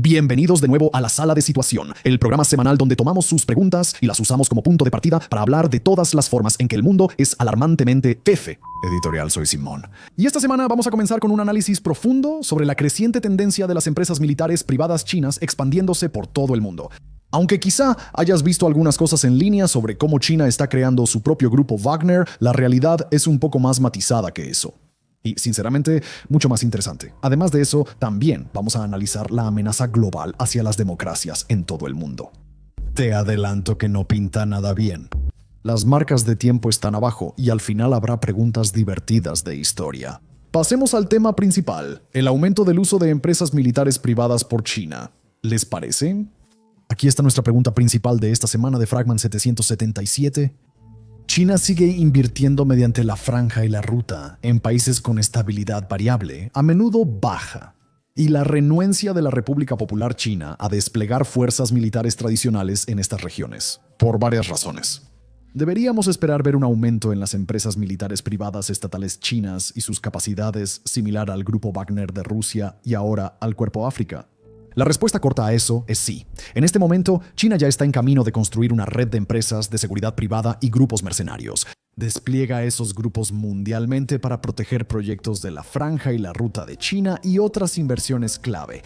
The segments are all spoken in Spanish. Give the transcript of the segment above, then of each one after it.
Bienvenidos de nuevo a La Sala de Situación, el programa semanal donde tomamos sus preguntas y las usamos como punto de partida para hablar de todas las formas en que el mundo es alarmantemente fefe. Editorial Soy Simón. Y esta semana vamos a comenzar con un análisis profundo sobre la creciente tendencia de las empresas militares privadas chinas expandiéndose por todo el mundo. Aunque quizá hayas visto algunas cosas en línea sobre cómo China está creando su propio grupo Wagner, la realidad es un poco más matizada que eso. Y, sinceramente, mucho más interesante. Además de eso, también vamos a analizar la amenaza global hacia las democracias en todo el mundo. Te adelanto que no pinta nada bien. Las marcas de tiempo están abajo y al final habrá preguntas divertidas de historia. Pasemos al tema principal, el aumento del uso de empresas militares privadas por China. ¿Les parece? Aquí está nuestra pregunta principal de esta semana de Fragment 777. China sigue invirtiendo mediante la franja y la ruta en países con estabilidad variable, a menudo baja, y la renuencia de la República Popular China a desplegar fuerzas militares tradicionales en estas regiones, por varias razones. Deberíamos esperar ver un aumento en las empresas militares privadas estatales chinas y sus capacidades similar al Grupo Wagner de Rusia y ahora al Cuerpo África. La respuesta corta a eso es sí. En este momento, China ya está en camino de construir una red de empresas de seguridad privada y grupos mercenarios. Despliega esos grupos mundialmente para proteger proyectos de la Franja y la Ruta de China y otras inversiones clave.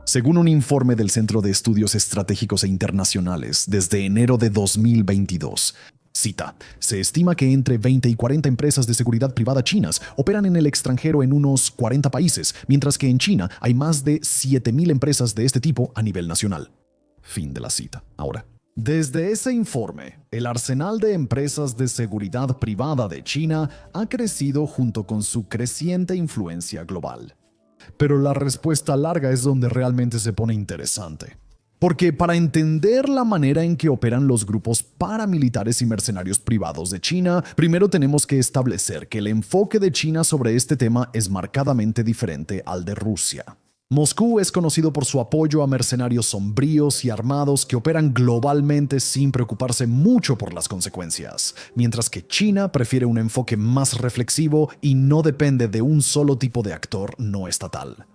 Según un informe del Centro de Estudios Estratégicos e Internacionales, desde enero de 2022, cita, se estima que entre 20 y 40 empresas de seguridad privada chinas operan en el extranjero en unos 40 países, mientras que en China hay más de 7.000 empresas de este tipo a nivel nacional. Fin de la cita. Ahora, desde ese informe, el arsenal de empresas de seguridad privada de China ha crecido junto con su creciente influencia global. Pero la respuesta larga es donde realmente se pone interesante. Porque para entender la manera en que operan los grupos paramilitares y mercenarios privados de China, primero tenemos que establecer que el enfoque de China sobre este tema es marcadamente diferente al de Rusia. Moscú es conocido por su apoyo a mercenarios sombríos y armados que operan globalmente sin preocuparse mucho por las consecuencias, mientras que China prefiere un enfoque más reflexivo y no depende de un solo tipo de actor no estatal.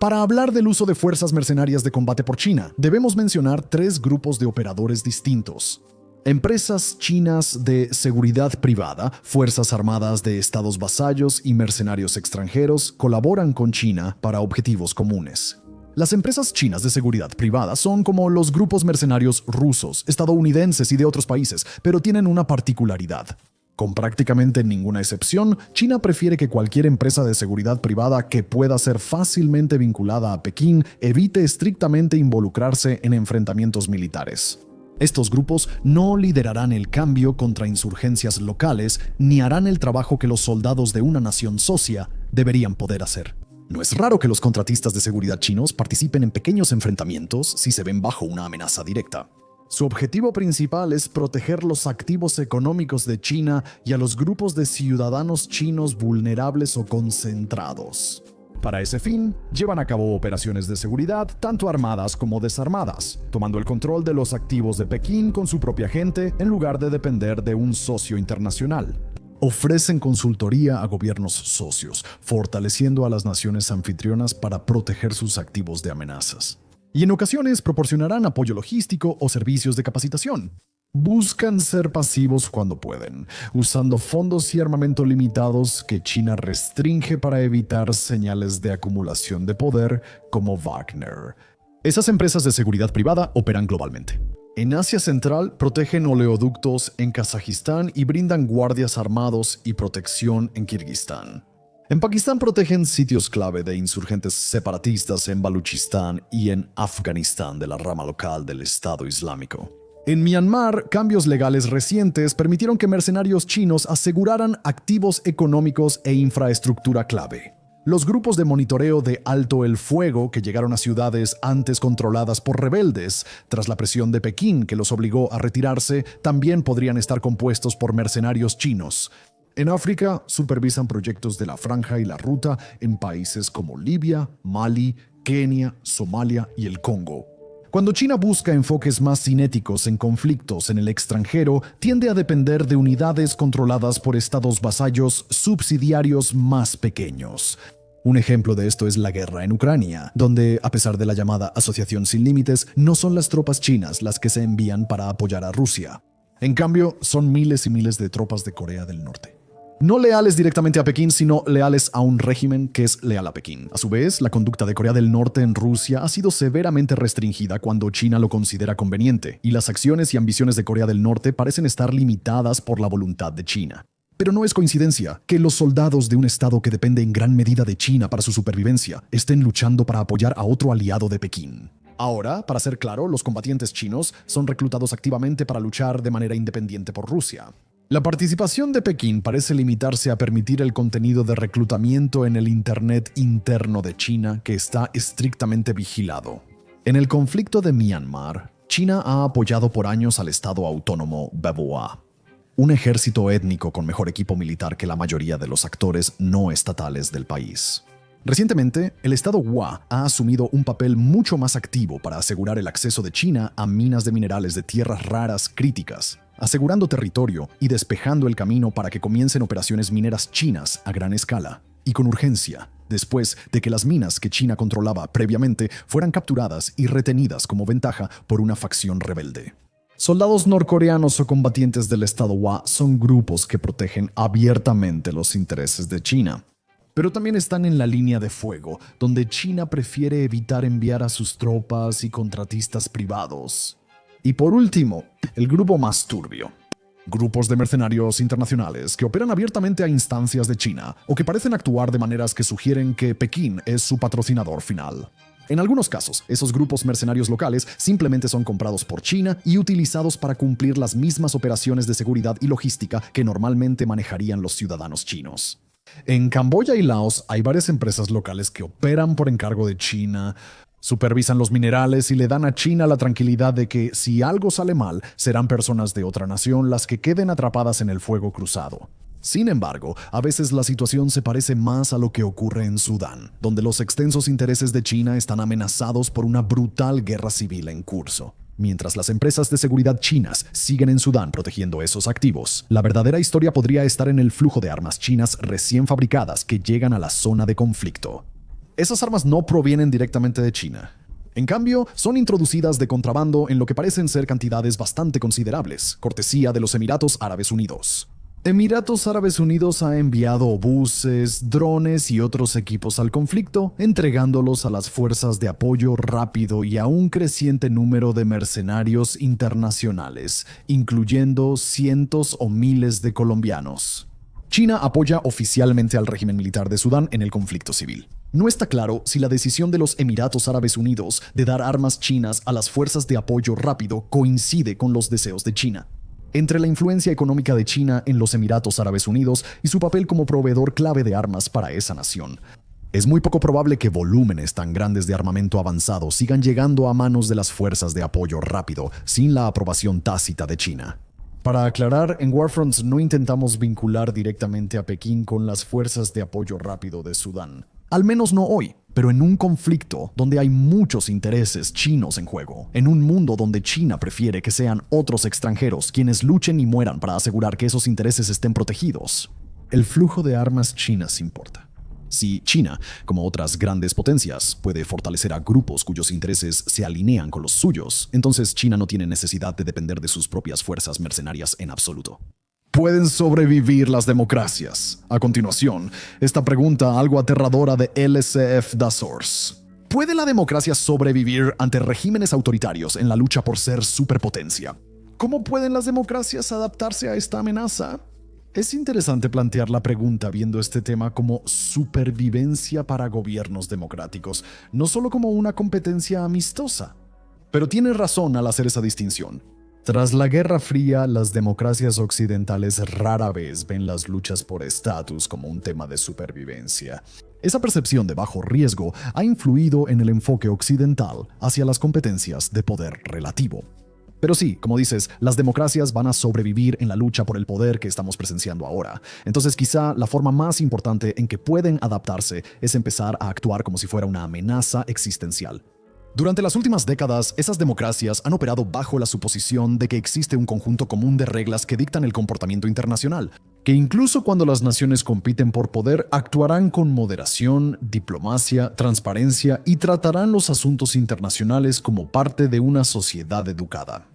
Para hablar del uso de fuerzas mercenarias de combate por China, debemos mencionar tres grupos de operadores distintos. Empresas chinas de seguridad privada, fuerzas armadas de estados vasallos y mercenarios extranjeros colaboran con China para objetivos comunes. Las empresas chinas de seguridad privada son como los grupos mercenarios rusos, estadounidenses y de otros países, pero tienen una particularidad. Con prácticamente ninguna excepción, China prefiere que cualquier empresa de seguridad privada que pueda ser fácilmente vinculada a Pekín evite estrictamente involucrarse en enfrentamientos militares. Estos grupos no liderarán el cambio contra insurgencias locales ni harán el trabajo que los soldados de una nación socia deberían poder hacer. No es raro que los contratistas de seguridad chinos participen en pequeños enfrentamientos si se ven bajo una amenaza directa. Su objetivo principal es proteger los activos económicos de China y a los grupos de ciudadanos chinos vulnerables o concentrados. Para ese fin, llevan a cabo operaciones de seguridad tanto armadas como desarmadas, tomando el control de los activos de Pekín con su propia gente en lugar de depender de un socio internacional. Ofrecen consultoría a gobiernos socios, fortaleciendo a las naciones anfitrionas para proteger sus activos de amenazas. Y en ocasiones proporcionarán apoyo logístico o servicios de capacitación. Buscan ser pasivos cuando pueden, usando fondos y armamento limitados que China restringe para evitar señales de acumulación de poder como Wagner. Esas empresas de seguridad privada operan globalmente. En Asia Central protegen oleoductos en Kazajistán y brindan guardias armados y protección en Kirguistán. En Pakistán protegen sitios clave de insurgentes separatistas en Baluchistán y en Afganistán de la rama local del Estado Islámico. En Myanmar, cambios legales recientes permitieron que mercenarios chinos aseguraran activos económicos e infraestructura clave. Los grupos de monitoreo de alto el fuego que llegaron a ciudades antes controladas por rebeldes, tras la presión de Pekín que los obligó a retirarse, también podrían estar compuestos por mercenarios chinos. En África, supervisan proyectos de la Franja y la Ruta en países como Libia, Mali, Kenia, Somalia y el Congo. Cuando China busca enfoques más cinéticos en conflictos en el extranjero, tiende a depender de unidades controladas por estados vasallos subsidiarios más pequeños. Un ejemplo de esto es la guerra en Ucrania, donde, a pesar de la llamada Asociación Sin Límites, no son las tropas chinas las que se envían para apoyar a Rusia. En cambio, son miles y miles de tropas de Corea del Norte. No leales directamente a Pekín, sino leales a un régimen que es leal a Pekín. A su vez, la conducta de Corea del Norte en Rusia ha sido severamente restringida cuando China lo considera conveniente, y las acciones y ambiciones de Corea del Norte parecen estar limitadas por la voluntad de China. Pero no es coincidencia que los soldados de un estado que depende en gran medida de China para su supervivencia estén luchando para apoyar a otro aliado de Pekín. Ahora, para ser claro, los combatientes chinos son reclutados activamente para luchar de manera independiente por Rusia. La participación de Pekín parece limitarse a permitir el contenido de reclutamiento en el Internet interno de China, que está estrictamente vigilado. En el conflicto de Myanmar, China ha apoyado por años al Estado autónomo Babua, un ejército étnico con mejor equipo militar que la mayoría de los actores no estatales del país. Recientemente, el Estado Hua ha asumido un papel mucho más activo para asegurar el acceso de China a minas de minerales de tierras raras críticas, asegurando territorio y despejando el camino para que comiencen operaciones mineras chinas a gran escala, y con urgencia, después de que las minas que China controlaba previamente fueran capturadas y retenidas como ventaja por una facción rebelde. Soldados norcoreanos o combatientes del Estado Hua son grupos que protegen abiertamente los intereses de China. Pero también están en la línea de fuego, donde China prefiere evitar enviar a sus tropas y contratistas privados. Y por último, el grupo más turbio. Grupos de mercenarios internacionales que operan abiertamente a instancias de China o que parecen actuar de maneras que sugieren que Pekín es su patrocinador final. En algunos casos, esos grupos mercenarios locales simplemente son comprados por China y utilizados para cumplir las mismas operaciones de seguridad y logística que normalmente manejarían los ciudadanos chinos. En Camboya y Laos hay varias empresas locales que operan por encargo de China, supervisan los minerales y le dan a China la tranquilidad de que si algo sale mal, serán personas de otra nación las que queden atrapadas en el fuego cruzado. Sin embargo, a veces la situación se parece más a lo que ocurre en Sudán, donde los extensos intereses de China están amenazados por una brutal guerra civil en curso. Mientras las empresas de seguridad chinas siguen en Sudán protegiendo esos activos, la verdadera historia podría estar en el flujo de armas chinas recién fabricadas que llegan a la zona de conflicto. Esas armas no provienen directamente de China. En cambio, son introducidas de contrabando en lo que parecen ser cantidades bastante considerables, cortesía de los Emiratos Árabes Unidos. Emiratos Árabes Unidos ha enviado buses, drones y otros equipos al conflicto, entregándolos a las fuerzas de apoyo rápido y a un creciente número de mercenarios internacionales, incluyendo cientos o miles de colombianos. China apoya oficialmente al régimen militar de Sudán en el conflicto civil. No está claro si la decisión de los Emiratos Árabes Unidos de dar armas chinas a las fuerzas de apoyo rápido coincide con los deseos de China. Entre la influencia económica de China en los Emiratos Árabes Unidos y su papel como proveedor clave de armas para esa nación, es muy poco probable que volúmenes tan grandes de armamento avanzado sigan llegando a manos de las fuerzas de apoyo rápido sin la aprobación tácita de China. Para aclarar, en Warfronts no intentamos vincular directamente a Pekín con las fuerzas de apoyo rápido de Sudán. Al menos no hoy, pero en un conflicto donde hay muchos intereses chinos en juego, en un mundo donde China prefiere que sean otros extranjeros quienes luchen y mueran para asegurar que esos intereses estén protegidos, el flujo de armas chinas importa. Si China, como otras grandes potencias, puede fortalecer a grupos cuyos intereses se alinean con los suyos, entonces China no tiene necesidad de depender de sus propias fuerzas mercenarias en absoluto. ¿Pueden sobrevivir las democracias? A continuación, esta pregunta algo aterradora de LCF Da Source. ¿Puede la democracia sobrevivir ante regímenes autoritarios en la lucha por ser superpotencia? ¿Cómo pueden las democracias adaptarse a esta amenaza? Es interesante plantear la pregunta viendo este tema como supervivencia para gobiernos democráticos, no solo como una competencia amistosa. Pero tiene razón al hacer esa distinción. Tras la Guerra Fría, las democracias occidentales rara vez ven las luchas por estatus como un tema de supervivencia. Esa percepción de bajo riesgo ha influido en el enfoque occidental hacia las competencias de poder relativo. Pero sí, como dices, las democracias van a sobrevivir en la lucha por el poder que estamos presenciando ahora. Entonces quizá la forma más importante en que pueden adaptarse es empezar a actuar como si fuera una amenaza existencial. Durante las últimas décadas, esas democracias han operado bajo la suposición de que existe un conjunto común de reglas que dictan el comportamiento internacional. que incluso cuando las naciones compiten por poder, actuarán con moderación, diplomacia, transparencia y tratarán los asuntos internacionales como parte de una sociedad educada.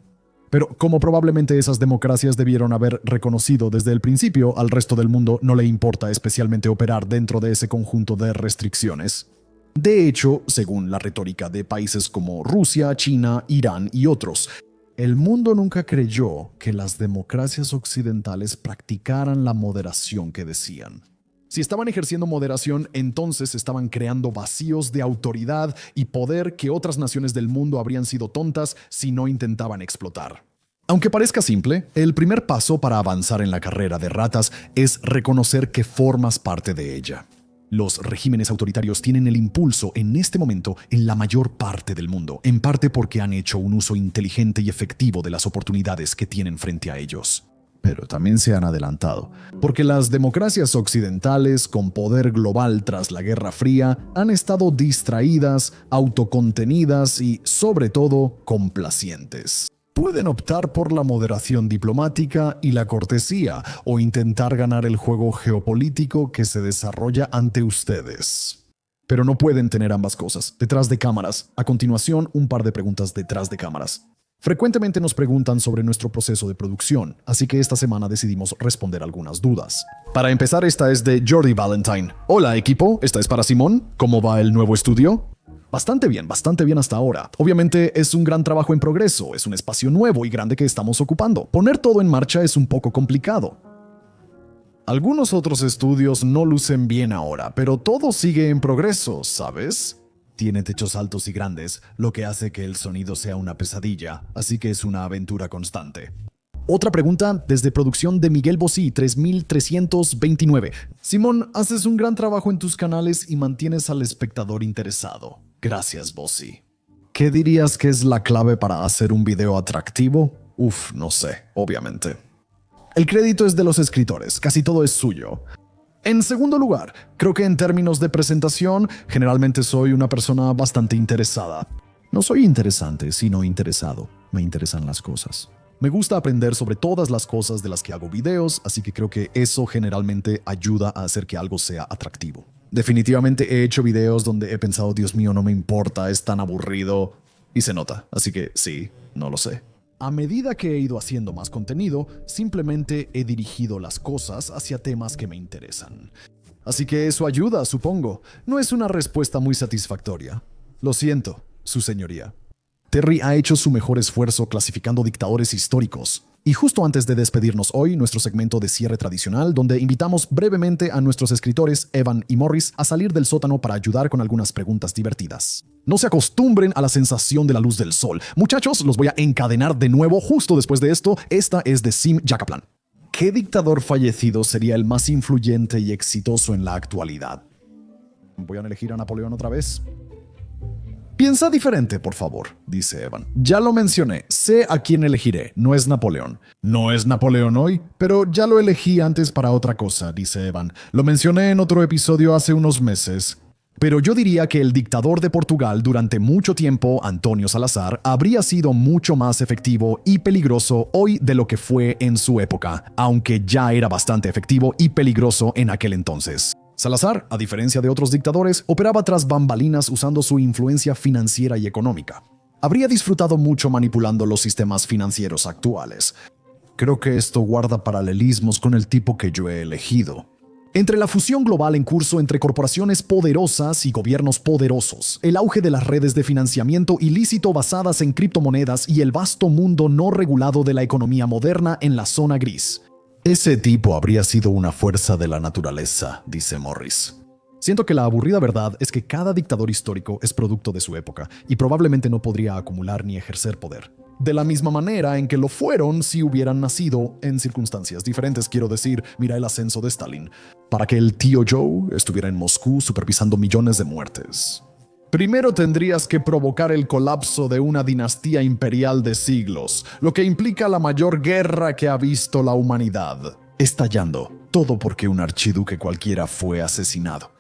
Pero como probablemente esas democracias debieron haber reconocido desde el principio, al resto del mundo no le importa especialmente operar dentro de ese conjunto de restricciones. De hecho, según la retórica de países como Rusia, China, Irán y otros, el mundo nunca creyó que las democracias occidentales practicaran la moderación que decían. Si estaban ejerciendo moderación, entonces estaban creando vacíos de autoridad y poder que otras naciones del mundo habrían sido tontas si no intentaban explotar. Aunque parezca simple, el primer paso para avanzar en la carrera de ratas es reconocer que formas parte de ella. Los regímenes autoritarios tienen el impulso en este momento en la mayor parte del mundo, en parte porque han hecho un uso inteligente y efectivo de las oportunidades que tienen frente a ellos. Pero también se han adelantado, porque las democracias occidentales con poder global tras la Guerra Fría han estado distraídas, autocontenidas y, sobre todo, complacientes. Pueden optar por la moderación diplomática y la cortesía, o intentar ganar el juego geopolítico que se desarrolla ante ustedes. Pero no pueden tener ambas cosas. Detrás de cámaras. A continuación, un par de preguntas detrás de cámaras. Frecuentemente nos preguntan sobre nuestro proceso de producción, así que esta semana decidimos responder algunas dudas. Para empezar, esta es de Jordi Valentine. Hola equipo, esta es para Simón. ¿Cómo va el nuevo estudio? Bastante bien hasta ahora. Obviamente es un gran trabajo en progreso, es un espacio nuevo y grande que estamos ocupando. Poner todo en marcha es un poco complicado. Algunos otros estudios no lucen bien ahora, pero todo sigue en progreso, ¿sabes? Tiene techos altos y grandes, lo que hace que el sonido sea una pesadilla, así que es una aventura constante. Otra pregunta desde producción de Miguel Bosí, 3329. Simón, haces un gran trabajo en tus canales y mantienes al espectador interesado. Gracias, Bosí. ¿Qué dirías que es la clave para hacer un video atractivo? No sé, obviamente. El crédito es de los escritores, casi todo es suyo. En segundo lugar, creo que en términos de presentación, generalmente soy una persona bastante interesada. No soy interesante, sino interesado. Me interesan las cosas. Me gusta aprender sobre todas las cosas de las que hago videos, así que creo que eso generalmente ayuda a hacer que algo sea atractivo. Definitivamente he hecho videos donde he pensado, Dios mío, no me importa, es tan aburrido, y se nota, así que sí, no lo sé. A medida que he ido haciendo más contenido, simplemente he dirigido las cosas hacia temas que me interesan. Así que eso ayuda, supongo. No es una respuesta muy satisfactoria. Lo siento, su señoría. Terry ha hecho su mejor esfuerzo clasificando dictadores históricos. Y justo antes de despedirnos hoy, nuestro segmento de cierre tradicional, donde invitamos brevemente a nuestros escritores Evan y Morris a salir del sótano para ayudar con algunas preguntas divertidas. No se acostumbren a la sensación de la luz del sol. Muchachos, los voy a encadenar de nuevo justo después de esto. Esta es de Sim Jacaplan. ¿Qué dictador fallecido sería el más influyente y exitoso en la actualidad? Voy a elegir a Napoleón otra vez. Piensa diferente, por favor, dice Evan. Ya lo mencioné, sé a quién elegiré, no es Napoleón. No es Napoleón hoy, pero ya lo elegí antes para otra cosa, dice Evan. Lo mencioné en otro episodio hace unos meses. Pero yo diría que el dictador de Portugal durante mucho tiempo, Antonio Salazar, habría sido mucho más efectivo y peligroso hoy de lo que fue en su época, aunque ya era bastante efectivo y peligroso en aquel entonces. Salazar, a diferencia de otros dictadores, operaba tras bambalinas usando su influencia financiera y económica. Habría disfrutado mucho manipulando los sistemas financieros actuales. Creo que esto guarda paralelismos con el tipo que yo he elegido. Entre la fusión global en curso entre corporaciones poderosas y gobiernos poderosos, el auge de las redes de financiamiento ilícito basadas en criptomonedas y el vasto mundo no regulado de la economía moderna en la zona gris. Ese tipo habría sido una fuerza de la naturaleza, dice Morris. Siento que la aburrida verdad es que cada dictador histórico es producto de su época y probablemente no podría acumular ni ejercer poder. De la misma manera en que lo fueron si hubieran nacido en circunstancias diferentes, quiero decir, mira el ascenso de Stalin, para que el tío Joe estuviera en Moscú supervisando millones de muertes. Primero tendrías que provocar el colapso de una dinastía imperial de siglos, lo que implica la mayor guerra que ha visto la humanidad. Estallando, todo porque un archiduque cualquiera fue asesinado.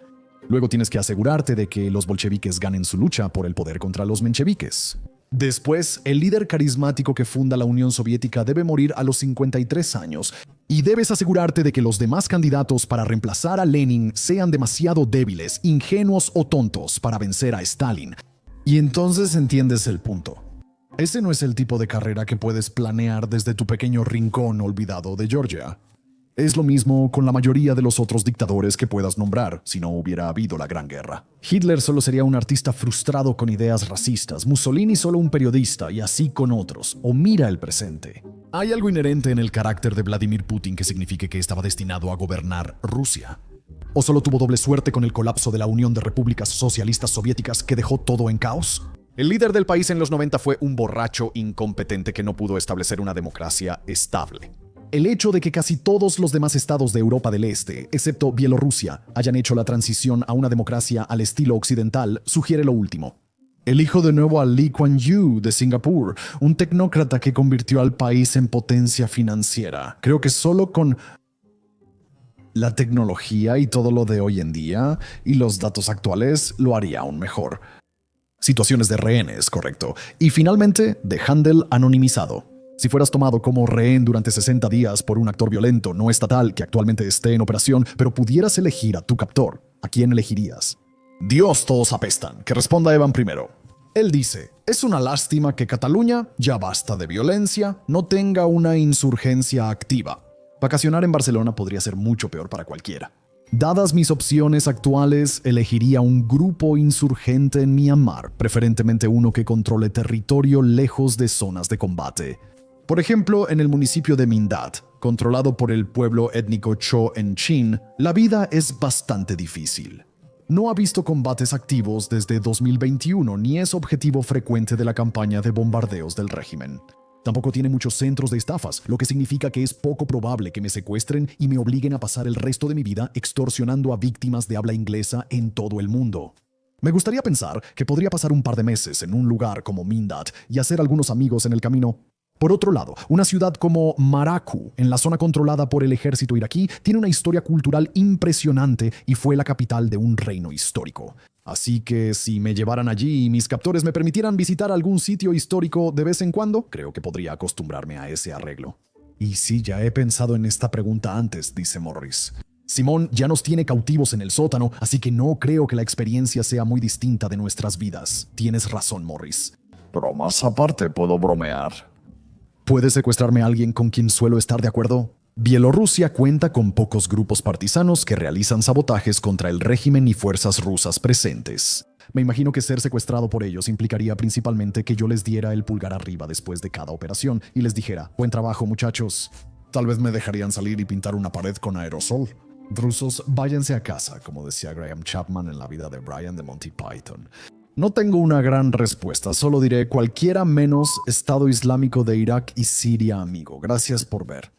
Luego tienes que asegurarte de que los bolcheviques ganen su lucha por el poder contra los mencheviques. Después, el líder carismático que funda la Unión Soviética debe morir a los 53 años, Y debes asegurarte de que los demás candidatos para reemplazar a Lenin sean demasiado débiles, ingenuos o tontos para vencer a Stalin. Y entonces entiendes el punto. Ese no es el tipo de carrera que puedes planear desde tu pequeño rincón olvidado de Georgia. Es lo mismo con la mayoría de los otros dictadores que puedas nombrar si no hubiera habido la Gran Guerra. Hitler solo sería un artista frustrado con ideas racistas, Mussolini solo un periodista y así con otros. O mira el presente. ¿Hay algo inherente en el carácter de Vladimir Putin que signifique que estaba destinado a gobernar Rusia? ¿O solo tuvo doble suerte con el colapso de la Unión de Repúblicas Socialistas Soviéticas que dejó todo en caos? El líder del país en los 90 fue un borracho incompetente que no pudo establecer una democracia estable. El hecho de que casi todos los demás estados de Europa del Este, excepto Bielorrusia, hayan hecho la transición a una democracia al estilo occidental, sugiere lo último. Elijo de nuevo a Lee Kuan Yew de Singapur, un tecnócrata que convirtió al país en potencia financiera. Creo que solo con la tecnología y todo lo de hoy en día y los datos actuales lo haría aún mejor. Situaciones de rehenes, correcto. Y finalmente, de Handel anonimizado. Si fueras tomado como rehén durante 60 días por un actor violento no estatal que actualmente esté en operación, pero pudieras elegir a tu captor, ¿a quién elegirías? Dios, todos apestan. Que responda Evan primero. Él dice, es una lástima que Cataluña, ya basta de violencia, no tenga una insurgencia activa. Vacacionar en Barcelona podría ser mucho peor para cualquiera. Dadas mis opciones actuales, elegiría un grupo insurgente en Myanmar, preferentemente uno que controle territorio lejos de zonas de combate. Por ejemplo, en el municipio de Mindat, controlado por el pueblo étnico Cho en Chin, la vida es bastante difícil. No ha visto combates activos desde 2021 ni es objetivo frecuente de la campaña de bombardeos del régimen. Tampoco tiene muchos centros de estafas, lo que significa que es poco probable que me secuestren y me obliguen a pasar el resto de mi vida extorsionando a víctimas de habla inglesa en todo el mundo. Me gustaría pensar que podría pasar un par de meses en un lugar como Mindat y hacer algunos amigos en el camino. Por otro lado, una ciudad como Maraku, en la zona controlada por el ejército iraquí, tiene una historia cultural impresionante y fue la capital de un reino histórico. Así que si me llevaran allí y mis captores me permitieran visitar algún sitio histórico de vez en cuando, creo que podría acostumbrarme a ese arreglo. Y sí, ya he pensado en esta pregunta antes, dice Morris. Simón ya nos tiene cautivos en el sótano, así que no creo que la experiencia sea muy distinta de nuestras vidas. Tienes razón, Morris. Pero más aparte puedo bromear. ¿Puede secuestrarme a alguien con quien suelo estar de acuerdo? Bielorrusia cuenta con pocos grupos partisanos que realizan sabotajes contra el régimen y fuerzas rusas presentes. Me imagino que ser secuestrado por ellos implicaría principalmente que yo les diera el pulgar arriba después de cada operación y les dijera, buen trabajo muchachos. Tal vez me dejarían salir y pintar una pared con aerosol. Rusos, váyanse a casa, como decía Graham Chapman en La vida de Brian de Monty Python. No tengo una gran respuesta, solo diré cualquiera menos Estado Islámico de Irak y Siria, amigo. Gracias por ver.